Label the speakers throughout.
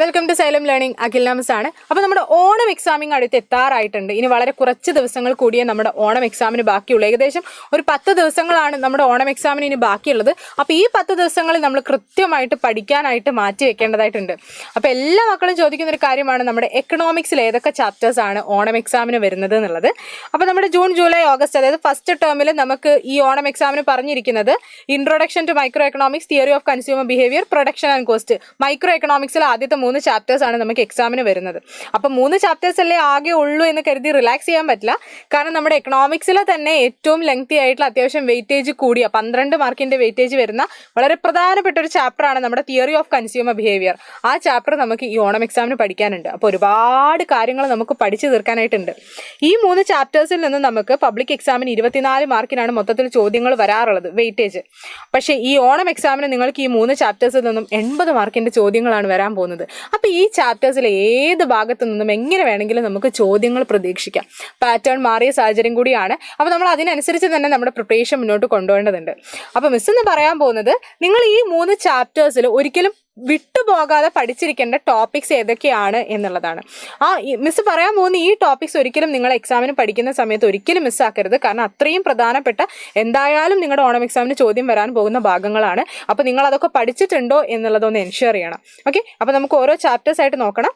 Speaker 1: Welcome to Xylem learning. Akhil നാമസ് ആണ്. അപ്പോൾ നമ്മുടെ ഓണം എക്സാമിങ് അടുത്ത് എത്താറായിട്ടുണ്ട്. ഇനി വളരെ കുറച്ച് ദിവസങ്ങൾ കൂടിയേ നമ്മുടെ ഓണം എക്സാമിന് ബാക്കിയുള്ളൂ. ഏകദേശം ഒരു 10 ദിവസങ്ങളാണ് നമ്മുടെ ഓണം എക്സാമിന് ഇനി ബാക്കിയുള്ളത്. അപ്പോൾ ഈ 10 ദിവസങ്ങളിൽ നമ്മൾ കൃത്യമായിട്ട് പഠിക്കാനായിട്ട് മാറ്റി വെക്കേണ്ടതായിട്ടുണ്ട്. അപ്പോൾ എല്ലാ മക്കളും ചോദിക്കുന്ന ഒരു കാര്യമാണ് നമ്മുടെ എക്കണോമിക്സിൽ ഏതൊക്കെ ചാപ്റ്റേഴ്സ് ആണ് ഓണം എക്സാമിന് വരുന്നത് എന്നുള്ളത്. അപ്പോൾ നമ്മുടെ ജൂൺ, ജൂലൈ, ഓഗസ്റ്റ്, അതായത് ഫസ്റ്റ് ടേമിൽ നമുക്ക് ഈ ഓണം എക്സാമിന് പറഞ്ഞിരിക്കുന്നത് introduction to micro economics, theory of consumer behaviour, production and cost. Micro എക്കണോമിക്സിൽ ആദ്യത്തെ 3 ചാപ്റ്റേഴ്സ് ആണ് നമുക്ക് എക്സാമിന് വരുന്നത്. അപ്പം 3 ചാപ്റ്റേഴ്സ് അല്ലേ ആകെ ഉള്ളൂ എന്ന് കരുതി റിലാക്സ് ചെയ്യാൻ പറ്റില്ല. കാരണം നമ്മുടെ എക്കണോമിക്സിലെ തന്നെ ഏറ്റവും ലെങ്തി ആയിട്ടുള്ള അത്യാവശ്യം വെയിറ്റേജ് കൂടിയ 12 മാർക്കിന്റെ വെയിറ്റേജ് വരുന്ന വളരെ പ്രധാനപ്പെട്ട ഒരു ചാപ്റ്ററാണ് നമ്മുടെ തിയറി ഓഫ് കൺസ്യൂമർ ബിഹേവിയർ. ആ ചാപ്റ്റർ നമുക്ക് ഈ ഓണം എക്സാമിന് പഠിക്കാനുണ്ട്. അപ്പോൾ ഒരുപാട് കാര്യങ്ങൾ നമുക്ക് പഠിച്ചു തീർക്കാനായിട്ടുണ്ട്. ഈ 3 ചാപ്റ്റേഴ്സിൽ നിന്ന് നമുക്ക് പബ്ലിക് എക്സാമിന് 24 മാർക്കിനാണ് മൊത്തത്തിൽ ചോദ്യങ്ങൾ വരാറുള്ളത് വെയിറ്റേജ്. പക്ഷേ ഈ ഓണം എക്സാമിന് നിങ്ങൾക്ക് ഈ 3 ചാപ്റ്റേഴ്സിൽ നിന്നും 80 മാർക്കിന്റെ ചോദ്യങ്ങളാണ് വരാൻ പോകുന്നത്. അപ്പോൾ ഈ ചാപ്റ്റേഴ്സിലെ ഏത് ഭാഗത്തു നിന്നും എങ്ങനെ വേണമെങ്കിലും നമുക്ക് ചോദ്യങ്ങൾ പ്രതീക്ഷിക്കാം. പാറ്റേൺ മാറിയ സാഹചര്യം കൂടിയാണ്. അപ്പോൾ നമ്മൾ അതിനനുസരിച്ച് തന്നെ നമ്മുടെ പ്രിപ്പറേഷൻ മുന്നോട്ട് കൊണ്ടുപോകേണ്ടതുണ്ട്. അപ്പോൾ മിസ് എന്ന് പറയാൻ പോകുന്നത്, നിങ്ങൾ ഈ 3 ചാപ്റ്റേഴ്സിൽ ഒരിക്കലും വിട്ടുപോകാതെ പഠിച്ചിരിക്കേണ്ട ടോപ്പിക്സ് ഏതൊക്കെയാണ് എന്നുള്ളതാണ്. മിസ് പറയാൻ പോകുന്ന ഈ ടോപ്പിക്സ് ഒരിക്കലും നിങ്ങൾ എക്സാമിന് പഠിക്കുന്ന സമയത്ത് ഒരിക്കലും മിസ്സാക്കരുത്. കാരണം അത്രയും പ്രധാനപ്പെട്ട, എന്തായാലും നിങ്ങളുടെ ഓണം എക്സാമിന് ചോദ്യം വരാൻ പോകുന്ന ഭാഗങ്ങളാണ്. അപ്പോൾ നിങ്ങൾ അതൊക്കെ പഠിച്ചിട്ടുണ്ടോ എന്നുള്ളതൊന്ന് എൻഷുർ ചെയ്യണം. ഓക്കെ, അപ്പോൾ നമുക്ക് ഓരോ ചാപ്റ്റേഴ്സ് ആയിട്ട് നോക്കണം.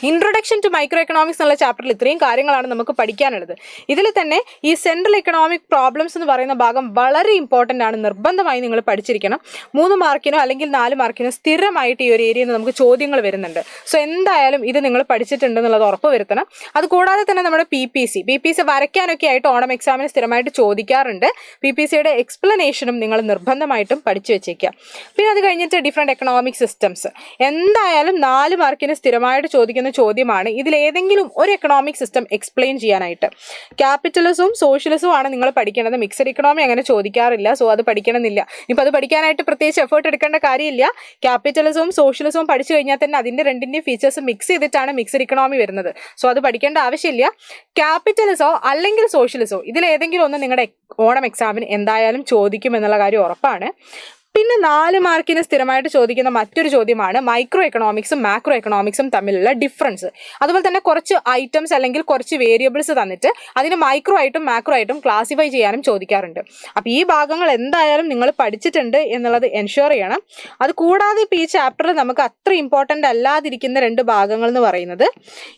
Speaker 1: ഇൻട്രൊഡക്ഷൻ ടു മൈക്രോ എക്കണോമിക്സ് എന്നുള്ള ചാപ്റ്ററിൽ ഇത്രയും കാര്യങ്ങളാണ് നമുക്ക് പഠിക്കാനുള്ളത്. ഇതിൽ തന്നെ ഈ സെൻട്രൽ എക്കണോമിക് പ്രോബ്ലംസ് എന്ന് പറയുന്ന ഭാഗം വളരെ ഇമ്പോർട്ടൻ്റ് ആണ്. നിർബന്ധമായി നിങ്ങൾ പഠിച്ചിരിക്കണം. 3 മാർക്കിനോ അല്ലെങ്കിൽ 4 മാർക്കിനോ സ്ഥിരമായിട്ട് ഈ ഒരു ഏരിയയിൽ നിന്ന് നമുക്ക് ചോദ്യങ്ങൾ വരുന്നുണ്ട്. സോ എന്തായാലും ഇത് നിങ്ങൾ പഠിച്ചിട്ടുണ്ടെന്നുള്ളത് ഉറപ്പ് വരുത്തണം. അതുകൂടാതെ തന്നെ നമ്മുടെ പി പി സി വരയ്ക്കാനൊക്കെ ആയിട്ട് ഓണം എക്സാമിന് സ്ഥിരമായിട്ട് ചോദിക്കാറുണ്ട്. PPC എക്സ്പ്ലനേഷനും നിങ്ങൾ നിർബന്ധമായിട്ടും പഠിച്ചു വെച്ചേക്കുക. പിന്നെ അത് കഴിഞ്ഞിട്ട് ഡിഫറെൻറ്റ് എക്കണോമിക് സിസ്റ്റംസ് എന്തായാലും 4 മാർക്കിന് സ്ഥിരമായിട്ട് ചോദിക്കുന്ന ചോദ്യമാണ്. ഇതിലേതെങ്കിലും ഒരു എക്കണോമിക് സിസ്റ്റം എക്സ്പ്ലെയിൻ ചെയ്യാനായിട്ട്. ക്യാപിറ്റലിസവും സോഷ്യലിസവും ആണ് നിങ്ങൾ പഠിക്കേണ്ടത്. മിക്സഡ് ഇക്കണോമി അങ്ങനെ ചോദിക്കാറില്ല. സോ അത് പഠിക്കണമെന്നില്ല. ഇപ്പം അത് പഠിക്കാനായിട്ട് പ്രത്യേകിച്ച് എഫേർട്ട് എടുക്കേണ്ട കാര്യമില്ല. ക്യാപിറ്റലിസവും സോഷ്യലിസവും പഠിച്ചു കഴിഞ്ഞാൽ തന്നെ അതിൻ്റെ രണ്ടിൻ്റെയും ഫീച്ചേഴ്സ് മിക്സ് ചെയ്തിട്ടാണ് മിക്സഡ് ഇക്കണോമി വരുന്നത്. സോ അത് പഠിക്കേണ്ട ആവശ്യമില്ല. ക്യാപിറ്റലിസോ അല്ലെങ്കിൽ സോഷ്യലിസോ ഇതിലേതെങ്കിലും ഒന്ന് നിങ്ങളുടെ ഓണം എക്സാമിന് എന്തായാലും ചോദിക്കും എന്നുള്ള കാര്യം ഉറപ്പാണ്. പിന്നെ 4 മാർക്കിന് സ്ഥിരമായിട്ട് ചോദിക്കുന്ന മറ്റൊരു ചോദ്യമാണ് മൈക്രോ എക്കണോമിക്സും മാക്രോ എക്കണോമിക്സും തമ്മിലുള്ള ഡിഫറൻസ്. അതുപോലെ തന്നെ കുറച്ച് ഐറ്റംസ് അല്ലെങ്കിൽ കുറച്ച് വേരിയബിൾസ് തന്നിട്ട് അതിന് മൈക്രോ ആയിട്ടും മാക്രോ ആയിട്ടും ക്ലാസിഫൈ ചെയ്യാനും ചോദിക്കാറുണ്ട്. അപ്പോൾ ഈ ഭാഗങ്ങൾ എന്തായാലും നിങ്ങൾ പഠിച്ചിട്ടുണ്ട് എന്നുള്ളത് എൻഷുർ ചെയ്യണം. അത് കൂടാതെ ഇപ്പോൾ ഈ ചാപ്റ്ററിൽ നമുക്ക് അത്ര ഇമ്പോർട്ടൻ്റ് അല്ലാതിരിക്കുന്ന 2 ഭാഗങ്ങൾ എന്ന് പറയുന്നത്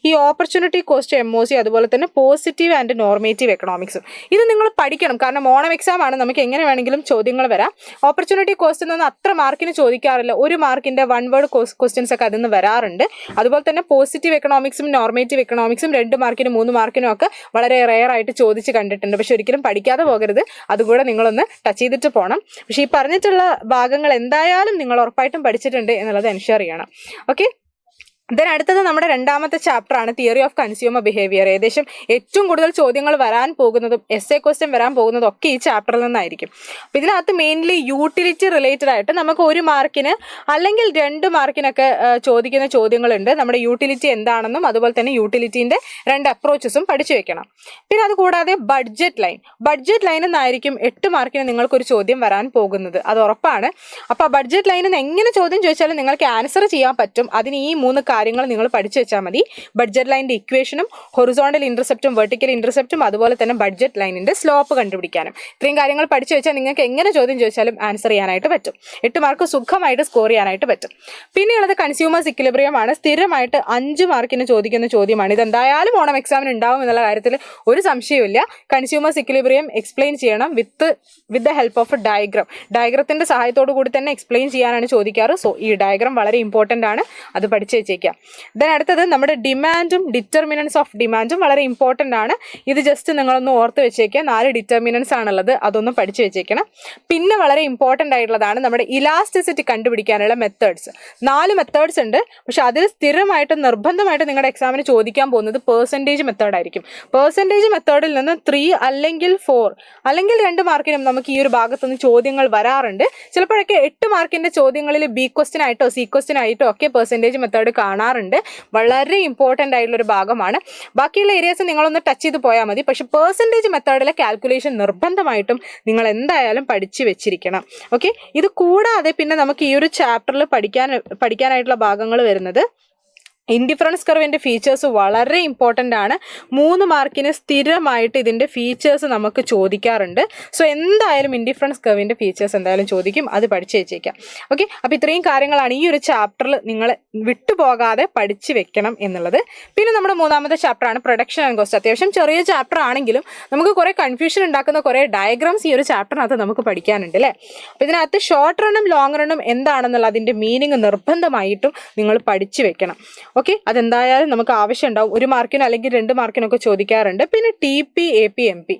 Speaker 1: ഈ ഓപ്പർച്യൂണിറ്റി കോസ്റ്റ് MOC, അതുപോലെ തന്നെ പോസിറ്റീവ് ആൻഡ് നോർമേറ്റീവ് എക്കണോമിക്സും. ഇത് നിങ്ങൾ പഠിക്കണം. കാരണം ഓണം എക്സാം ആണ്, നമുക്ക് എങ്ങനെ വേണമെങ്കിലും ചോദ്യങ്ങൾ വരാം. ഓപ്പർച്യൂണിറ്റി കോസ്റ്റ് നിന്ന് അത്ര മാർക്കിന് ചോദിക്കാറില്ല. 1 മാർക്കിന്റെ 1 വേർഡ് ക്വസ്റ്റ്യൻസ് ഒക്കെ അതിൽ നിന്ന് വരാറുണ്ട്. അതുപോലെ തന്നെ പോസിറ്റീവ് എക്കണോമിക്സും നോർമേറ്റീവ് എക്കണോമിക്സും 2 മാർക്കിനും 3 മാർക്കിനും ഒക്കെ വളരെ റെയർ ആയിട്ട് ചോദിച്ച് കണ്ടിട്ടുണ്ട്. പക്ഷെ ഒരിക്കലും പഠിക്കാതെ പോകരുത്. അതുകൂടെ നിങ്ങളൊന്ന് ടച്ച് ചെയ്തിട്ട് പോകണം. പക്ഷേ ഈ പറഞ്ഞിട്ടുള്ള ഭാഗങ്ങൾ എന്തായാലും നിങ്ങൾ ഉറപ്പായിട്ടും പഠിച്ചിട്ടുണ്ട് എന്നുള്ളത് എൻഷുർ ചെയ്യണം. ഓക്കെ, ദെൻ അടുത്തത് നമ്മുടെ 2ാമത്തെ ചാപ്റ്റർ ആണ് തിയറി ഓഫ് കൺസ്യൂമർ ബിഹേവിയർ. ഏകദേശം ഏറ്റവും കൂടുതൽ ചോദ്യങ്ങൾ വരാൻ പോകുന്നതും essay ക്വസ്റ്റ്യൻ വരാൻ പോകുന്നതും ഒക്കെ ഈ ചാപ്റ്ററിൽ നിന്നായിരിക്കും. അപ്പോൾ ഇതിനകത്ത് മെയിൻലി യൂട്ടിലിറ്റി റിലേറ്റഡ് ആയിട്ട് നമുക്ക് 1 മാർക്കിന് അല്ലെങ്കിൽ 2 മാർക്കിനൊക്കെ ചോദിക്കുന്ന ചോദ്യങ്ങളുണ്ട്. നമ്മുടെ യൂട്ടിലിറ്റി എന്താണെന്നും അതുപോലെ തന്നെ യൂട്ടിലിറ്റീൻ്റെ 2 അപ്രോച്ചസും പഠിച്ചു വെക്കണം. പിന്നെ അതുകൂടാതെ ബഡ്ജറ്റ് ലൈനിൽ നിന്നായിരിക്കും 8 മാർക്കിന് നിങ്ങൾക്കൊരു ചോദ്യം വരാൻ പോകുന്നത്. അത് ഉറപ്പാണ്. അപ്പോൾ ബഡ്ജറ്റ് ലൈനിൽ നിന്ന് എങ്ങനെ ചോദ്യം ചോദിച്ചാലും നിങ്ങൾക്ക് ആൻസർ ചെയ്യാൻ പറ്റും. അതിന് ഈ 3 കാര്യങ്ങൾ നിങ്ങൾ പഠിച്ചു വെച്ചാൽ മതി. ബഡ്ജറ്റ് ലൈനിന്റെ ഇക്വേഷനും ഹൊറിസോണ്ടൽ ഇന്റർസെപ്റ്റും വെർട്ടിക്കൽ ഇന്റർസെപ്റ്റും അതുപോലെ തന്നെ ബഡ്ജറ്റ് ലൈനിന്റെ സ്ലോപ്പ് കണ്ടുപിടിക്കാനും. ഇത്രയും കാര്യങ്ങൾ പഠിച്ചു വെച്ചാൽ നിങ്ങൾക്ക് എങ്ങനെ ചോദ്യം ചോദിച്ചാലും ആൻസർ ചെയ്യാനായിട്ട് പറ്റും. 8 മാർക്ക് സുഖമായിട്ട് സ്കോർ ചെയ്യാനായിട്ട് പറ്റും. പിന്നെയുള്ളത് കൺസ്യൂമേഴ്സ് ഇക്വിലിബ്രിയം ആണ്. സ്ഥിരമായിട്ട് 5 മാർക്കിന് ചോദിക്കുന്ന ചോദ്യമാണ്. ഇതെന്തായാലും ഓണം എക്സാമിന് ഉണ്ടാവും എന്നുള്ള കാര്യത്തിൽ ഒരു സംശയവുമില്ല. കൺസ്യൂമേഴ്സ് ഇക്വിലിബ്രിയം എക്സ്പ്ലെയിൻ ചെയ്യണം വിത്ത് ദ ഹെൽപ്പ് ഓഫ് ഡയഗ്രത്തിന്റെ സഹായത്തോടു കൂടി തന്നെ എക്സ്പ്ലെയിൻ ചെയ്യാനാണ് ചോദിക്കാറ്. സോ ഈ ഡയഗ്രം വളരെ ഇമ്പോർട്ടൻ്റ് ആണ്. അത് പഠിച്ചു വെച്ചേക്കുക. ദെൻ അടുത്തത് നമ്മുടെ ഡിമാൻഡും ഡിറ്റർമിനൻസ് ഓഫ് ഡിമാൻഡും വളരെ ഇമ്പോർട്ടൻ്റ് ആണ്. ഇത് ജസ്റ്റ് നിങ്ങളൊന്ന് ഓർത്ത് വെച്ചേക്കുക. 4 ഡിറ്റർമിനൻസ് ആണുള്ളത്, അതൊന്ന് പഠിച്ചു വെച്ചേക്കണം. പിന്നെ വളരെ ഇമ്പോർട്ടൻ്റ് ആയിട്ടുള്ളതാണ് നമ്മുടെ ഇലാസ്റ്റിസിറ്റി കണ്ടുപിടിക്കാനുള്ള മെത്തേഡ്സ്. 4 മെത്തേഡ്സ് ഉണ്ട്. പക്ഷെ അതിൽ സ്ഥിരമായിട്ട് നിർബന്ധമായിട്ട് നിങ്ങളുടെ എക്സാമിന് ചോദിക്കാൻ പോകുന്നത് പെർസെൻറ്റേജ് മെത്തേഡ് ആയിരിക്കും. പെർസെൻറ്റേജ് മെത്തേഡിൽ നിന്ന് 3 അല്ലെങ്കിൽ 4 അല്ലെങ്കിൽ 2 മാർക്കിനും നമുക്ക് ഈ ഒരു ഭാഗത്തുനിന്ന് ചോദ്യങ്ങൾ വരാറുണ്ട്. ചിലപ്പോഴൊക്കെ 8 മാർക്കിന്റെ ചോദ്യങ്ങളിൽ B ക്വസ്റ്റ്യൻ ആയിട്ടോ C ക്വസ്റ്റ്യൻ ആയിട്ടോ ഒക്കെ പെർസെൻറ്റേജ് മെത്തേഡ് കാണാറുണ്ട്. വളരെ ഇമ്പോർട്ടൻ്റ് ആയിട്ടുള്ളൊരു ഭാഗമാണ്. ബാക്കിയുള്ള ഏരിയാസ് നിങ്ങളൊന്ന് ടച്ച് ചെയ്ത് പോയാൽ മതി. പക്ഷെ പെർസെൻറ്റേജ് മെത്തേഡിലെ കാൽക്കുലേഷൻ നിർബന്ധമായിട്ടും നിങ്ങൾ എന്തായാലും പഠിച്ചു വെച്ചിരിക്കണം. ഓക്കെ, ഇത് കൂടാതെ പിന്നെ നമുക്ക് ഈ ഒരു ചാപ്റ്ററിൽ പഠിക്കാനായിട്ടുള്ള ഭാഗങ്ങൾ വരുന്നത് ഇൻഡിഫറൻസ് കർവിൻ്റെ ഫീച്ചേഴ്സ് വളരെ ഇമ്പോർട്ടൻ്റ് ആണ്. 3 മാർക്കിന് സ്ഥിരമായിട്ട് ഇതിൻ്റെ ഫീച്ചേഴ്സ് നമുക്ക് ചോദിക്കാറുണ്ട്. സോ എന്തായാലും ഇൻഡിഫറൻസ് കർവിൻ്റെ ഫീച്ചേഴ്സ് എന്തായാലും ചോദിക്കും, അത് പഠിച്ചു വെച്ചേക്കാം. ഓക്കെ, അപ്പോൾ ഇത്രയും കാര്യങ്ങളാണ് ഈ ഒരു ചാപ്റ്ററിൽ നിങ്ങൾ വിട്ടുപോകാതെ പഠിച്ചു വെക്കണം എന്നുള്ളത്. പിന്നെ നമ്മുടെ 3ാമത്തെ ചാപ്റ്ററാണ് പ്രൊഡക്ഷൻ ആൻഡ് കോസ്റ്റ്. അത്യാവശ്യം ചെറിയ ചാപ്റ്റർ ആണെങ്കിലും നമുക്ക് കുറേ കൺഫ്യൂഷൻ ഉണ്ടാക്കുന്ന കുറേ ഡയഗ്രാംസ് ഈ ഒരു ചാപ്റ്ററിനകത്ത് നമുക്ക് പഠിക്കാനുണ്ട് അല്ലേ. അപ്പോൾ ഇതിനകത്ത് ഷോർട്ട് റണ്ണും ലോങ് റണ്ണും എന്താണെന്നുള്ള അതിൻ്റെ മീനിങ് നിർബന്ധമായിട്ടും നിങ്ങൾ പഠിച്ചു വെക്കണം. ഓക്കെ, അതെന്തായാലും നമുക്ക് ആവശ്യം ഉണ്ടാവും. 1 മാർക്കിനോ അല്ലെങ്കിൽ 2 മാർക്കിനൊക്കെ ചോദിക്കാറുണ്ട്. പിന്നെ TP, AP, MP,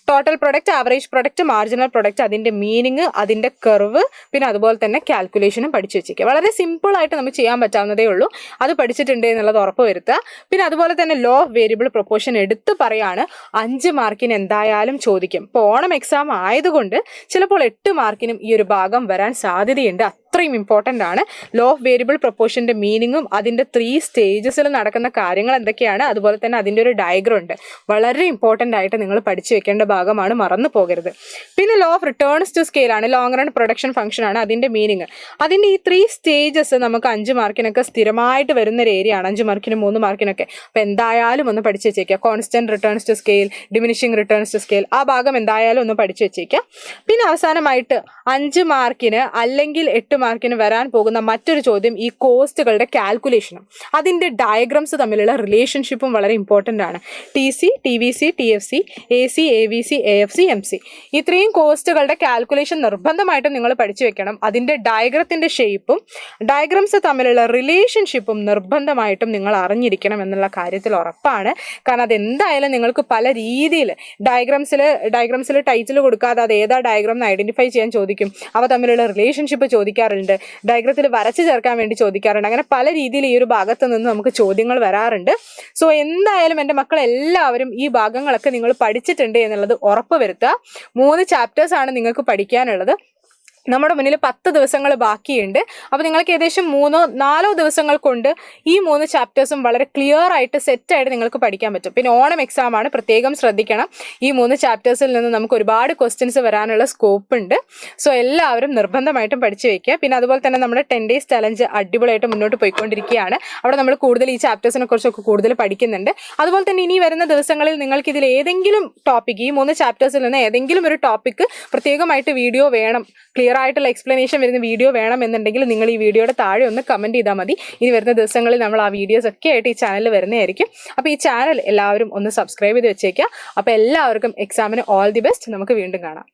Speaker 1: total product, average product, marginal product, അതിൻ്റെ മീനിങ്, അതിൻ്റെ കർവ്, പിന്നെ അതുപോലെ തന്നെ കാൽക്കുലേഷനും പഠിച്ചു വെച്ചേക്കുക. വളരെ സിമ്പിളായിട്ട് നമുക്ക് ചെയ്യാൻ പറ്റാവുന്നതേ ഉള്ളൂ. അത് പഠിച്ചിട്ടുണ്ട് എന്നുള്ളത് ഉറപ്പ് വരുത്തുക. പിന്നെ അതുപോലെ തന്നെ ലോ ഓഫ് വേരിയബിൾ പ്രൊപ്പോർഷൻ എടുത്ത് പറയാണ് 5 മാർക്കിന് എന്തായാലും ചോദിക്കും. ഇപ്പോൾ ഓണം എക്സാം ആയതുകൊണ്ട് ചിലപ്പോൾ 8 മാർക്കിനും ഈ ഒരു ഭാഗം വരാൻ സാധ്യതയുണ്ട്. അത്രയും ഇമ്പോർട്ടൻ്റ് ആണ്. ലോ ഓഫ് വേരിയബിൾ പ്രൊപ്പോർഷൻ്റെ മീനിങ്ങും അതിൻ്റെ 3 സ്റ്റേജസിൽ നടക്കുന്ന കാര്യങ്ങൾ എന്തൊക്കെയാണ്, അതുപോലെ തന്നെ അതിൻ്റെ ഒരു ഡയഗ്രം ഉണ്ട്. വളരെ ഇമ്പോർട്ടൻ്റ് ആയിട്ട് നിങ്ങൾ പഠിച്ചു വെക്കേണ്ട ഭാഗമാണ്, മറന്നു പോകരുത്. പിന്നെ law of returns to scale ആണ്, ലോങ് റൺ പ്രൊഡക്ഷൻ ഫംഗ്ഷൻ ആണ്, അതിൻ്റെ മീനിങ്. അതിൻ്റെ ഈ 3 സ്റ്റേജസ് നമുക്ക് 5 മാർക്കിനൊക്കെ സ്ഥിരമായിട്ട് വരുന്ന ഒരു ഏരിയ ആണ്, 5 മാർക്കിനും 3 മാർക്കിനൊക്കെ. അപ്പോൾ എന്തായാലും ഒന്ന് പഠിച്ചു വെച്ചേക്കുക. Constant returns to scale, diminishing returns to scale, ആ ഭാഗം എന്തായാലും ഒന്ന് പഠിച്ചു വെച്ചേക്കുക. പിന്നെ അവസാനമായിട്ട് 5 മാർക്കിന് അല്ലെങ്കിൽ 8 മാർക്കിന് വരാൻ പോകുന്ന മറ്റൊരു ചോദ്യം ഈ കോസ്റ്റുകളുടെ കാൽക്കുലേഷനും അതിൻ്റെ ഡയഗ്രാംസ് തമ്മിലുള്ള റിലേഷൻഷിപ്പും വളരെ ഇമ്പോർട്ടൻ്റ് ആണ്. TC, TVC, TFC, AC, AVC, AFC, MC, ഇത്രയും കോസ്റ്റുകളുടെ കാൽക്കുലേഷൻ നിർബന്ധമായിട്ടും നിങ്ങൾ പഠിച്ചു വെക്കണം. അതിൻ്റെ ഡയഗ്രത്തിൻ്റെ ഷേപ്പും ഡയഗ്രാംസ് തമ്മിലുള്ള റിലേഷൻഷിപ്പും നിർബന്ധമായിട്ടും നിങ്ങൾ അറിഞ്ഞിരിക്കണം എന്നുള്ള കാര്യത്തിൽ ഉറപ്പാണ്. കാരണം അതെന്തായാലും നിങ്ങൾക്ക് പല രീതിയിൽ ഡയഗ്രാംസിൽ ടൈറ്റിൽ കൊടുക്കാതെ അത് ഏതാ ഡയഗ്രാം എന്ന് ഐഡൻറ്റിഫൈ ചെയ്യാൻ ചോദിക്കും. അവ തമ്മിലുള്ള റിലേഷൻഷിപ്പ് ചോദിക്കാറുണ്ട്, ഡയഗ്രത്തിൽ വരച്ച് ചേർക്കാൻ വേണ്ടി ചോദിക്കാറുണ്ട്. അങ്ങനെ പല രീതിയിൽ ഈ ഒരു ഭാഗത്ത് നിന്ന് നമുക്ക് ചോദ്യങ്ങൾ വരാറുണ്ട്. സോ എന്തായാലും എൻ്റെ മക്കൾ എല്ലാവരും ഈ ഭാഗങ്ങളൊക്കെ നിങ്ങൾ പഠിച്ചിട്ടുണ്ട് എന്നുള്ളത് ഉറപ്പ് വരുത്തുക. 3 ചാപ്റ്റേഴ്സ് ആണ് നിങ്ങൾക്ക് പഠിക്കാനുള്ളത്. നമ്മുടെ മുന്നിൽ 10 ദിവസങ്ങൾ ബാക്കിയുണ്ട്. അപ്പോൾ നിങ്ങൾക്ക് ഏകദേശം 3-4 ദിവസങ്ങൾ കൊണ്ട് ഈ 3 ചാപ്റ്റേഴ്സും വളരെ ക്ലിയർ ആയിട്ട് സെറ്റായിട്ട് നിങ്ങൾക്ക് പഠിക്കാൻ പറ്റും. പിന്നെ ഓണം എക്സാം ആണ്, പ്രത്യേകം ശ്രദ്ധിക്കണം. ഈ 3 ചാപ്റ്റേഴ്സിൽ നിന്ന് നമുക്ക് ഒരുപാട് ക്വസ്റ്റ്യൻസ് വരാനുള്ള സ്കോപ്പ് ഉണ്ട്. സോ എല്ലാവരും നിർബന്ധമായിട്ടും പഠിച്ചു വയ്ക്കുക. പിന്നെ അതുപോലെ തന്നെ നമ്മുടെ 10 days ചലഞ്ച് അടിപൊളിയായിട്ട് മുന്നോട്ട് പോയിക്കൊണ്ടിരിക്കുകയാണ്. അവിടെ നമ്മൾ കൂടുതൽ ഈ ചാപ്റ്റേഴ്സിനെ കുറിച്ചൊക്കെ കൂടുതൽ പഠിക്കുന്നുണ്ട്. അതുപോലെ തന്നെ ഇനി വരുന്ന ദിവസങ്ങളിൽ നിങ്ങൾക്ക് ഇതിൽ ഏതെങ്കിലും ടോപ്പിക്, ഈ 3 ചാപ്റ്റേഴ്സിൽ നിന്ന് ഏതെങ്കിലും ഒരു ടോപ്പിക്ക് പ്രത്യേകമായിട്ട് വീഡിയോ വേണം, ക്ലിയർ ആയിട്ടുള്ള എക്സ്പ്ലനേഷൻ വരുന്ന വീഡിയോ വേണം എന്നുണ്ടെങ്കിൽ നിങ്ങൾ ഈ വീഡിയോയുടെ താഴെ ഒന്ന് കമൻറ്റ് ചെയ്താൽ മതി. ഇനി വരുന്ന ദിവസങ്ങളിൽ നമ്മൾ ആ വീഡിയോസ് ഒക്കെ ആയിട്ട് ഈ ചാനലിൽ വരുന്നതായിരിക്കും. അപ്പോൾ ഈ ചാനൽ എല്ലാവരും ഒന്ന് സബ്സ്ക്രൈബ് ചെയ്ത് വെച്ചേക്കുക. അപ്പോൾ എല്ലാവർക്കും എക്സാമിന് ഓൾ ദി ബെസ്റ്റ്. നമുക്ക് വീണ്ടും കാണാം.